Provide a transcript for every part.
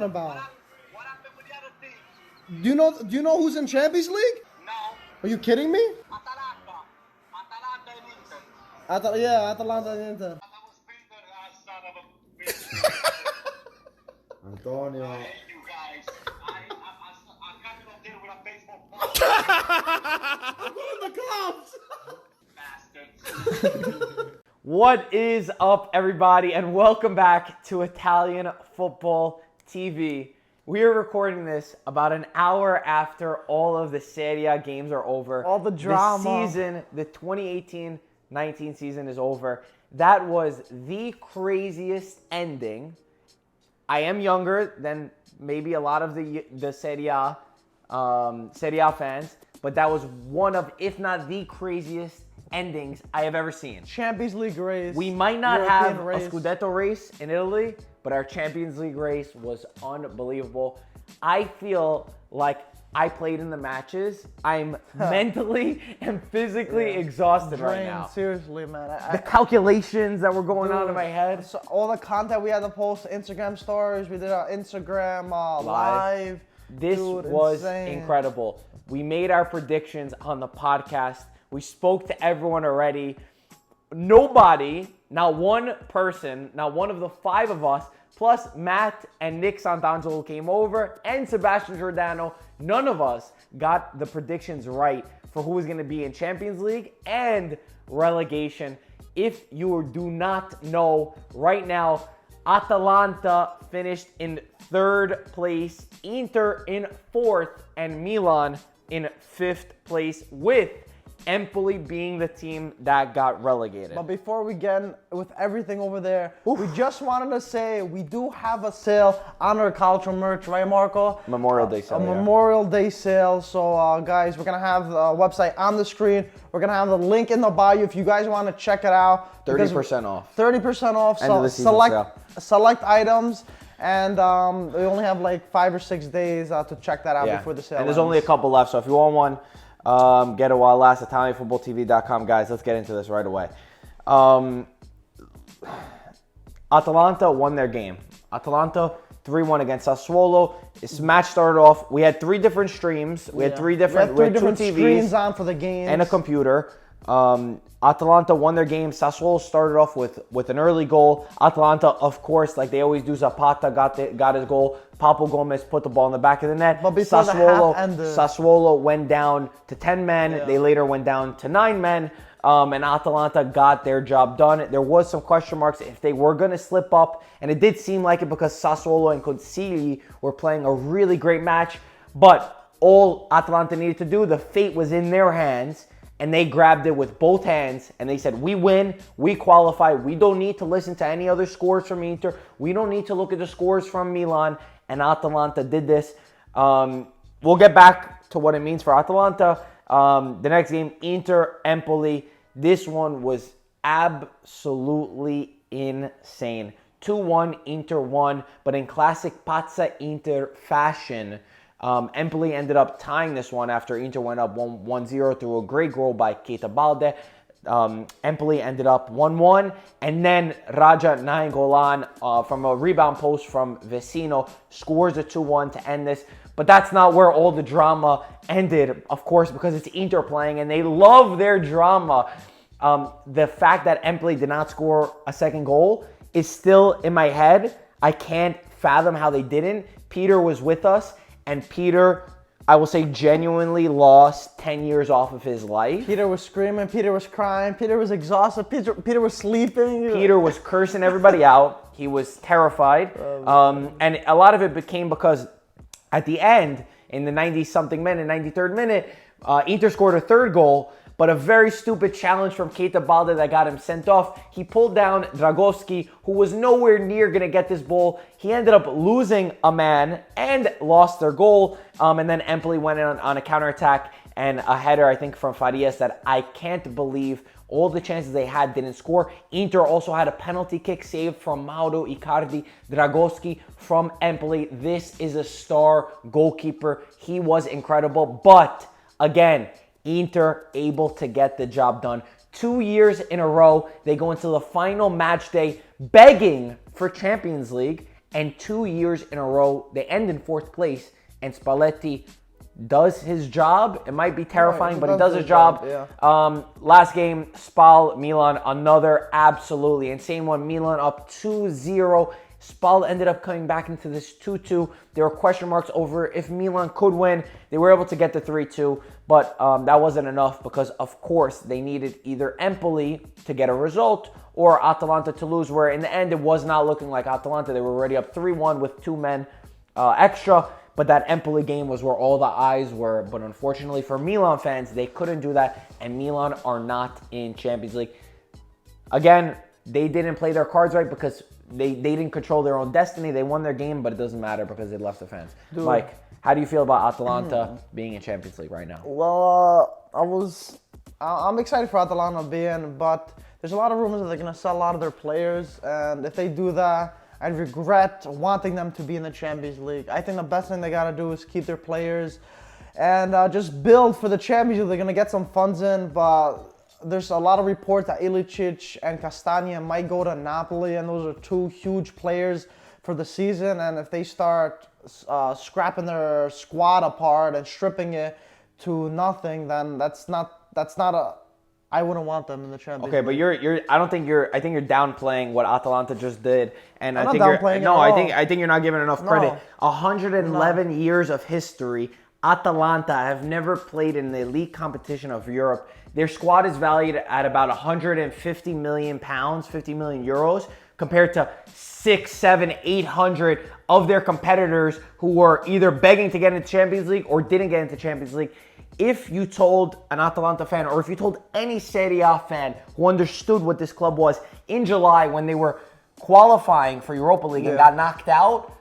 about? What happened with the other teams? Do you know who's in Champions League? No. Are you kidding me? Atalanta and Inter. Atalanta and Inter. That was Peter, son of a bitch. Antonio. I hate you guys. I can't even deal with a baseball player. I'm going to the Bastards. What is up, everybody, and welcome back to Italian Football TV. We are recording this about an hour after all of the Serie A games are over. All the drama. The season, the 2018-19 season is over. That was the craziest ending. I am younger than maybe a lot of the Serie A fans, but that was one of, if not the craziest endings I have ever seen. Champions League race. We might not European have race. a Scudetto race in Italy, but our Champions League race was unbelievable. I feel like I played in the matches. I'm mentally and physically exhausted right Drained, now. seriously, man. The calculations that were going on in my head. So all the content we had to post, Instagram stories, we did our Instagram live. This Dude, was insane. incredible. We made our predictions on the podcast. We spoke to everyone already. Nobody, not one person, not one of the five of us, plus Matt and Nick Santangelo came over, and Sebastian Giordano, none of us got the predictions right for who was going to be in Champions League and relegation. If you do not know, right now, Atalanta finished in third place, Inter in fourth, and Milan in fifth place, with Empoli being the team that got relegated. But before we get with everything over there, we just wanted to say we do have a sale on our cultural merch, right, Marco? Memorial Day sale. A Memorial Day sale. So, guys, we're going to have the website on the screen. We're going to have the link in the bio if you guys want to check it out. 30% off. 30% off. End of the season select items. And we only have like 5 or 6 days to check that out before the sale And there's ends. only a couple left, so if you want one, get it while it lasts. ItalianFootballTV.com, guys. Let's get into this right away. Atalanta won their game. Atalanta 3-1 against Sassuolo. This match started off. We had 3 different streams. We had 3 different, we had 3 two different TVs screens on for the games and a computer. Atalanta won their game. Sassuolo started off with an early goal. Atalanta, of course, like they always do, Zapata got his goal. Papo Gomez put the ball in the back of the net. But before the half ended, Sassuolo went down to 10 men. Yeah. They later went down to 9 men. And Atalanta got their job done. There was some question marks if they were going to slip up. And it did seem like it because Sassuolo and Consigli were playing a really great match. But all Atalanta needed to do, the fate was in their hands. And they grabbed it with both hands, and they said, we win, we qualify, we don't need to listen to any other scores from Inter, we don't need to look at the scores from Milan, and Atalanta did this. We'll get back to what it means for Atalanta. The next game, Inter, Empoli, this one was absolutely insane. 2-1, Inter won, but in classic Pazza Inter fashion, Empoli ended up tying this one after Inter went up 1-0 through a great goal by Keita Balde. Empoli ended up 1-1, and then Raja Nainggolan from a rebound post from Vecino scores the 2-1 to end this. But that's not where all the drama ended, of course, because it's Inter playing, and they love their drama. The fact that Empoli did not score a second goal is still in my head. I can't fathom how they didn't. Peter was with us. And Peter, I will say, genuinely lost 10 years off of his life. Peter was screaming, Peter was crying, Peter was exhausted, Peter was sleeping. Peter was cursing everybody out. He was terrified. And a lot of it became because at the end, in the 90-something minute, 93rd minute, Inter scored a third goal, but a very stupid challenge from Keita Balde that got him sent off. He pulled down Dragowski, who was nowhere near going to get this ball. He ended up losing a man and lost their goal. And then Empoli went in on a counterattack and a header, I think, from Farias that I can't believe all the chances they had didn't score. Inter also had a penalty kick saved from Mauro Icardi. Dragowski from Empoli. This is a star goalkeeper. He was incredible. But, again, Inter able to get the job done. 2 years in a row, they go into the final match day begging for Champions League and 2 years in a row, they end in 4th place, and Spalletti does his job. It might be terrifying, but he does his job. Last game, Spal, Milan, another absolutely insane one. Milan up 2-0. Spal ended up coming back into this 2-2. There were question marks over if Milan could win. They were able to get the 3-2, but that wasn't enough because, of course, they needed either Empoli to get a result or Atalanta to lose, where in the end it was not looking like Atalanta. They were already up 3-1 with 2 men extra. But that Empoli game was where all the eyes were. But unfortunately for Milan fans, they couldn't do that. And Milan are not in Champions League. Again, they didn't play their cards right because they didn't control their own destiny. They won their game, but it doesn't matter because they left the fans. Dude. Mike, how do you feel about Atalanta being in Champions League right now? Well, I'm excited for Atalanta being, but there's a lot of rumors that they're going to sell a lot of their players. And if they do that, I regret wanting them to be in the Champions League. I think the best thing they got to do is keep their players and just build for the Champions League. They're going to get some funds in, but there's a lot of reports that Ilicic and Castagna might go to Napoli, and those are 2 huge players for the season. And if they start scrapping their squad apart and stripping it to nothing, then that's not a... I wouldn't want them in the Champions League. Okay, but I think you're downplaying what Atalanta just did, and I'm I think not downplaying it at all. I think you're not giving enough credit. No. 111 years of history. Atalanta have never played in the elite competition of Europe. Their squad is valued at about 150 million pounds, 50 million euros, compared to 600, 700, 800 of their competitors who were either begging to get into Champions League or didn't get into Champions League. If you told an Atalanta fan, or if you told any Serie A fan who understood what this club was in July when they were qualifying for Europa League and got knocked out,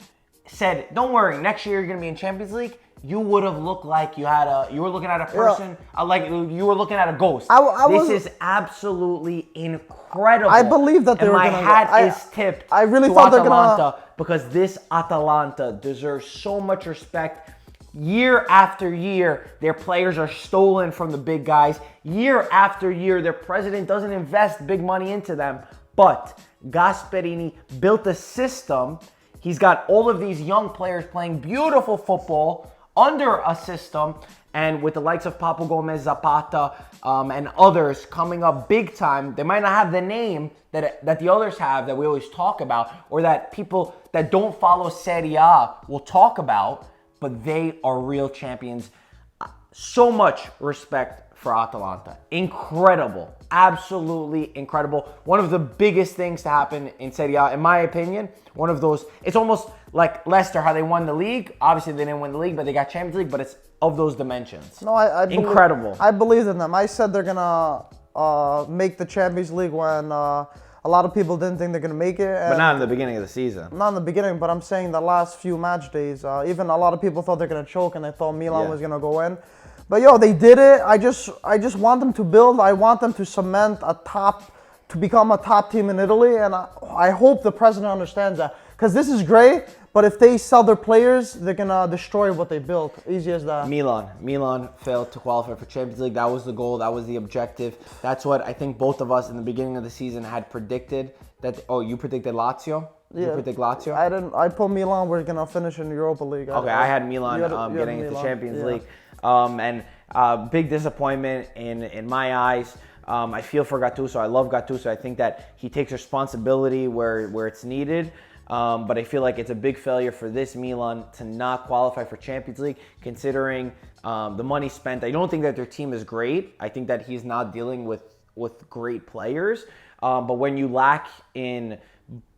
said, don't worry, next year you're going to be in Champions League, you would have looked like you were looking at a person, like you were looking at a ghost. This is absolutely incredible. I believe that they were going to... And my hat is tipped I really to thought they're Atalanta going to... because this Atalanta deserves so much respect. Year after year, their players are stolen from the big guys. Year after year, their president doesn't invest big money into them. But Gasperini built a system. He's got all of these young players playing beautiful football under a system. And with the likes of Papu Gomez, Zapata, and others coming up big time, they might not have the name that the others have that we always talk about, or that people that don't follow Serie A will talk about. But they are real champions. So much respect for Atalanta. Incredible. Absolutely incredible. One of the biggest things to happen in Serie A, in my opinion. One of those, it's almost like Leicester, how they won the league. Obviously, they didn't win the league, but they got Champions League, but it's of those dimensions. No, I incredible. I believe in them. I said they're going to make the Champions League when... a lot of people didn't think they're going to make it. But not in the beginning of the season. Not in the beginning, but I'm saying the last few match days. Even a lot of people thought they're going to choke and they thought Milan was going to go in. But, they did it. I just want them to build. I want them to cement to become a top team in Italy. And I hope the president understands that. Because this is great, but if they sell their players, they're going to destroy what they built. Easy as that. Milan failed to qualify for Champions League. That was the goal. That was the objective. That's what I think both of us in the beginning of the season had predicted. You predicted Lazio? Yeah. You predict Lazio? I didn't. I put Milan. We're going to finish in the Europa League. Okay, I had Milan getting into Champions League. And big disappointment in my eyes. I feel for Gattuso. I love Gattuso. I think that he takes responsibility where it's needed. But I feel like it's a big failure for this Milan to not qualify for Champions League, considering the money spent. I don't think that their team is great. I think that he's not dealing with great players. But when you lack in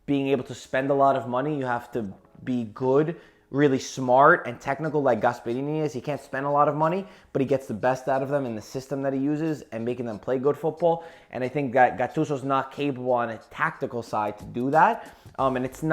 being able to spend a lot of money, you have to be good, really smart and technical like Gasperini is. He can't spend a lot of money, but he gets the best out of them in the system that he uses and making them play good football. And I think that Gattuso's not capable on a tactical side to do that. And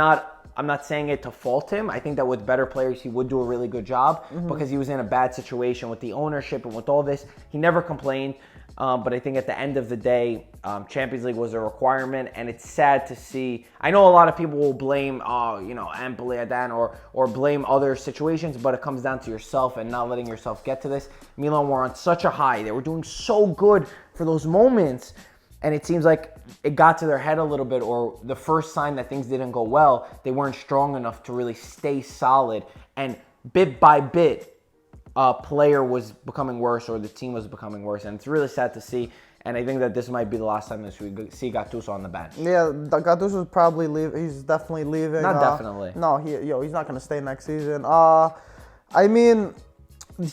I'm not saying it to fault him. I think that with better players, he would do a really good job because he was in a bad situation with the ownership and with all this. He never complained. But I think at the end of the day, Champions League was a requirement, and it's sad to see. I know a lot of people will blame, Empoli Adan or blame other situations, but it comes down to yourself and not letting yourself get to this. Milan were on such a high. They were doing so good for those moments, and it seems like it got to their head a little bit, or the first sign that things didn't go well, they weren't strong enough to really stay solid. And bit by bit, a player was becoming worse or the team was becoming worse. And it's really sad to see. And I think that this might be the last time that we see Gattuso on the bench. Yeah, Gattuso's probably leaving. He's definitely leaving. Not definitely. No, he's not going to stay next season. I mean,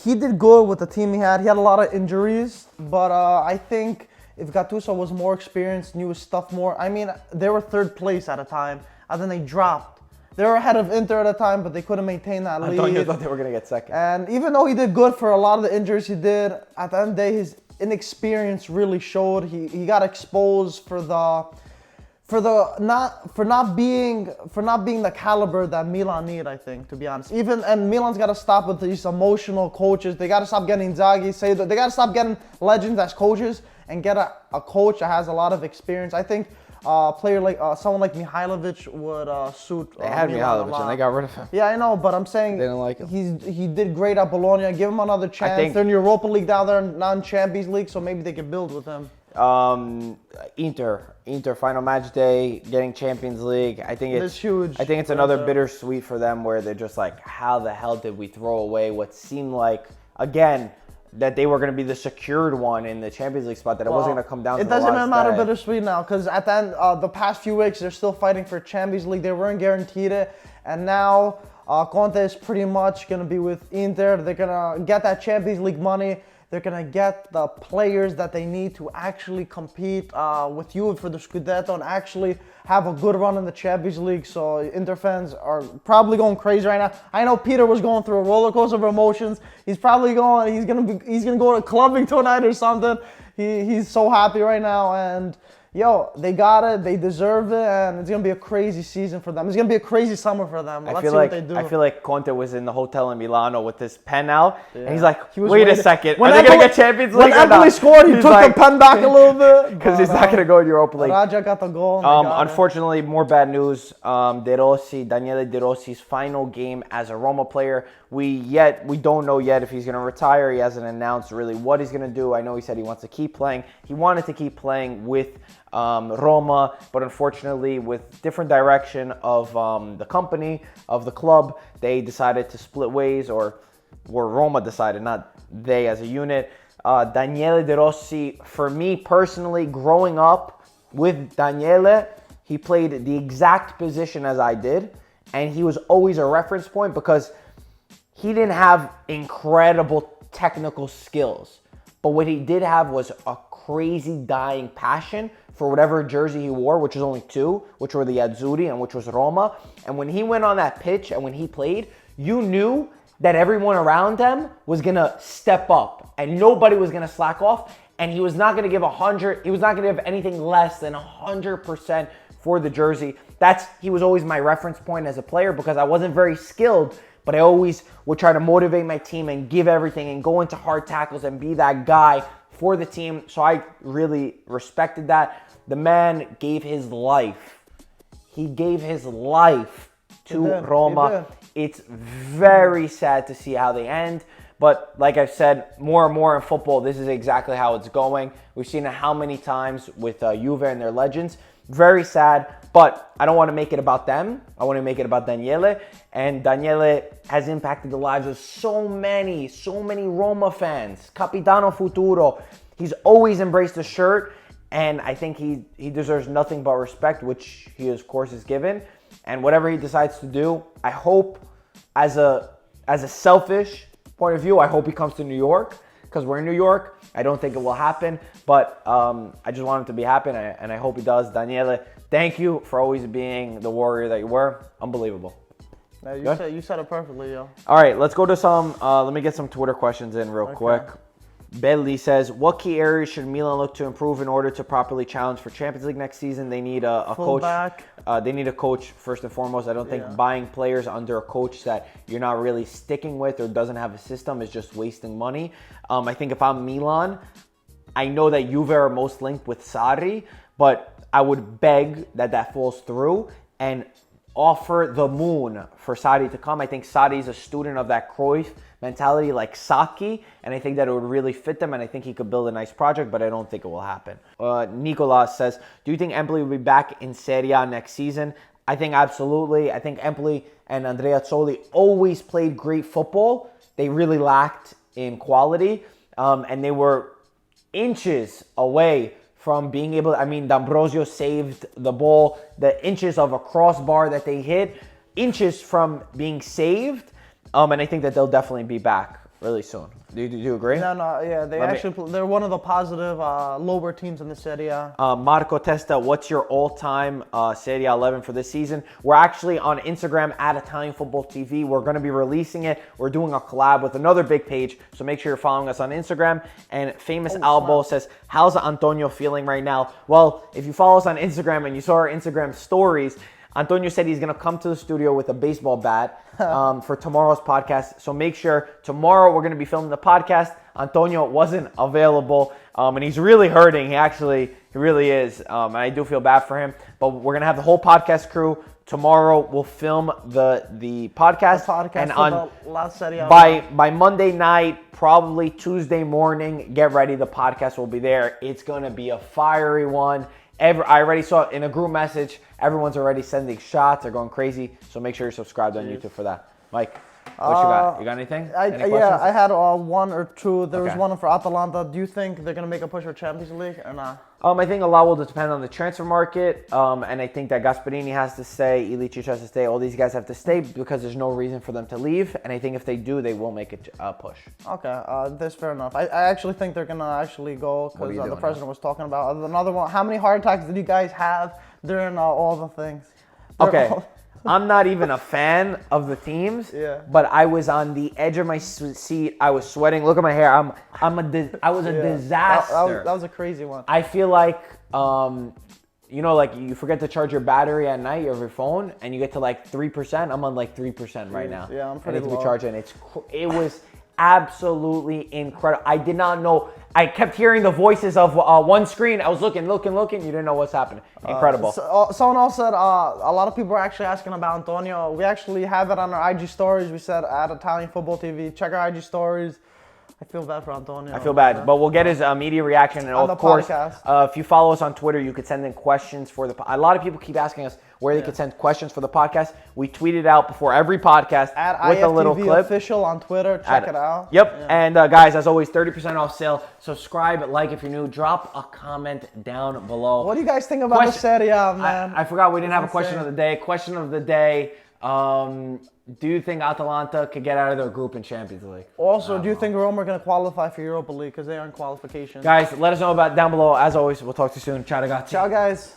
he did good with the team he had. He had a lot of injuries, but I think if Gattuso was more experienced, knew his stuff more. I mean, they were third place at a time, and then they dropped. They were ahead of Inter at a time, but they couldn't maintain that lead. I thought they were going to get second. And even though he did good for a lot of the injuries he did, at the end of the day, his inexperience really showed. He got exposed for not being the caliber that Milan need, I think, to be honest. And Milan's got to stop with these emotional coaches. They got to stop getting Inzaghi, they got to stop getting legends as coaches and get a coach that has a lot of experience. I think a player like someone like Mihailovic would suit. They had Mihailovic and they got rid of him. Yeah, I know, but I'm saying they didn't like him. He did great at Bologna. Give him another chance. They're in Europa League now. They're not in Champions League, so maybe they can build with him. Inter final match day, getting Champions League. I think it's huge. I think it's another bittersweet for them, where they're just like, how the hell did we throw away what seemed like, again, that they were going to be the secured one in the Champions League spot, that it wasn't going to come down to the last day. It doesn't matter bittersweet now, because at the end, the past few weeks, they're still fighting for Champions League. They weren't guaranteed it, and now Conte is pretty much going to be with Inter. They're going to get that Champions League money. They're going to get the players that they need to actually compete with Juve for the Scudetto and actually have a good run in the Champions League. So Inter fans are probably going crazy right now. I know Peter was going through a roller coaster of emotions. He's probably he's gonna go to clubbing tonight or something. He's so happy right now, and they got it, they deserve it, and it's gonna be a crazy season for them. It's gonna be a crazy summer for them. Let's see what they do. I feel like Conte was in the hotel in Milano with his pen out, and he's like, He was wait a waiting. second, are they gonna get Champions League? When Empoli scored, he took the pen back a little bit. Because he's not gonna go in Europa League. Raja got the goal. Unfortunately, more bad news. Daniele De Rossi's final game as a Roma player. We don't know yet if he's going to retire. He hasn't announced really what he's going to do. I know he said he wants to keep playing. He wanted to keep playing with Roma, but unfortunately, with different direction of the company, of the club, they decided to split ways, or Roma decided, not they as a unit. Daniele De Rossi, for me personally, growing up with Daniele, he played the exact position as I did, and he was always a reference point because he didn't have incredible technical skills, but what he did have was a crazy dying passion for whatever jersey he wore, which was only two, which were the Azzurri and which was Roma. And when he went on that pitch and when he played, you knew that everyone around him was going to step up and nobody was going to slack off. And he was not going to give 100. He was not going to give anything less than 100% for the jersey. He was always my reference point as a player because I wasn't very skilled, but I always would try to motivate my team and give everything and go into hard tackles and be that guy for the team. So I really respected that. The man gave his life. He gave his life to Roma. It's very sad to see how they end. But like I've said, more and more in football, this is exactly how it's going. We've seen it how many times with Juve and their legends. Very sad, but I don't want to make it about them. I want to make it about Daniele. And Daniele has impacted the lives of so many Roma fans. Capitano Futuro. He's always embraced the shirt, and I think he deserves nothing but respect, which he, of course, is given. And whatever he decides to do, I hope, as a selfish point of view, I hope he comes to New York, because we're in New York. I don't think it will happen, but I just want him to be happy, and I hope he does. Daniele, thank you for always being the warrior that you were. Unbelievable. You said it perfectly, yo. All right, let's go to some, let me get some Twitter questions in real quick. Belly says, what key areas should Milan look to improve in order to properly challenge for Champions League next season? They need a coach. They need a coach first and foremost. I don't think buying players under a coach that you're not really sticking with or doesn't have a system is just wasting money. I think if I'm Milan, I know that Juve are most linked with Sarri, but I would beg that falls through. And offer the moon for Sadi to come. I think Sadi is a student of that Cruyff mentality like Saki, and I think that it would really fit them, and I think he could build a nice project, but I don't think it will happen. Nicolas says, do you think Empoli will be back in Serie A next season? I think absolutely. I think Empoli and Andrea Azzoli always played great football. They really lacked in quality, and they were inches away from being able, I mean, D'Ambrosio saved the ball, the inches of a crossbar that they hit, inches from being saved, and I think that they'll definitely be back really soon. Do you agree? No, yeah, they're one of the positive lower teams in the Serie A. Marco Testa, what's your all-time Serie A 11 for this season? We're actually on Instagram at ItalianFootballTV. We're going to be releasing it. We're doing a collab with another big page, so make sure you're following us on Instagram. And Famous Albo says, how's Antonio feeling right now? Well, if you follow us on Instagram and you saw our Instagram stories, Antonio said he's going to come to the studio with a baseball bat for tomorrow's podcast. So make sure tomorrow we're going to be filming the podcast. Antonio wasn't available, and he's really hurting. He really is. And I do feel bad for him. But we're going to have the whole podcast crew. Tomorrow we'll film the podcast. And on the last Serie A by Monday night, probably Tuesday morning, get ready. The podcast will be there. It's going to be a fiery one. I already saw it in a group message. Everyone's already sending shots. They're going crazy. So make sure you're subscribed on YouTube for that. Mike, what you got? You got anything? Any questions? I had one or two. There was one for Atalanta. Do you think they're going to make a push for Champions League or not? I think a lot will depend on the transfer market. And I think that Gasperini has to stay, Ilicic has to stay. All these guys have to stay because there's no reason for them to leave. And I think if they do, they will make a push. Okay, that's fair enough. I actually think they're going to actually go because the president was talking about another one. How many heart attacks did you guys have during all the things? Okay. I'm not even a fan of the teams, but I was on the edge of my seat. I was sweating. Look at my hair. I was a disaster. That was a crazy one. I feel like, like you forget to charge your battery at night of your phone, and you get to like 3%. I'm on like 3% right now. Yeah, I'm pretty low. I need to low. be charging. It was absolutely incredible. I did not know. I kept hearing the voices of one screen. I was looking. You didn't know what's happening. Incredible. Someone else said a lot of people are actually asking about Antonio. We actually have it on our IG stories. We said at Italian Football TV. Check our IG stories. I feel bad for Antonio. I feel bad, but we'll get his media reaction. And of course, if you follow us on Twitter, you could send in questions for the A lot of people keep asking us where they could send questions for the podcast. We tweet it out before every podcast with a little clip. Official on Twitter. Check it out. Yep. Yeah. And guys, as always, 30% off sale. Subscribe, like if you're new. Drop a comment down below. What do you guys think about the Serie A, man? I forgot we didn't have a question of the day. Question of the day. Do you think Atalanta could get out of their group in Champions League? Also, do you think Roma are going to qualify for Europa League because they are in qualification? Guys, let us know about down below. As always, we'll talk to you soon. Ciao, ragazzi. Ciao, guys.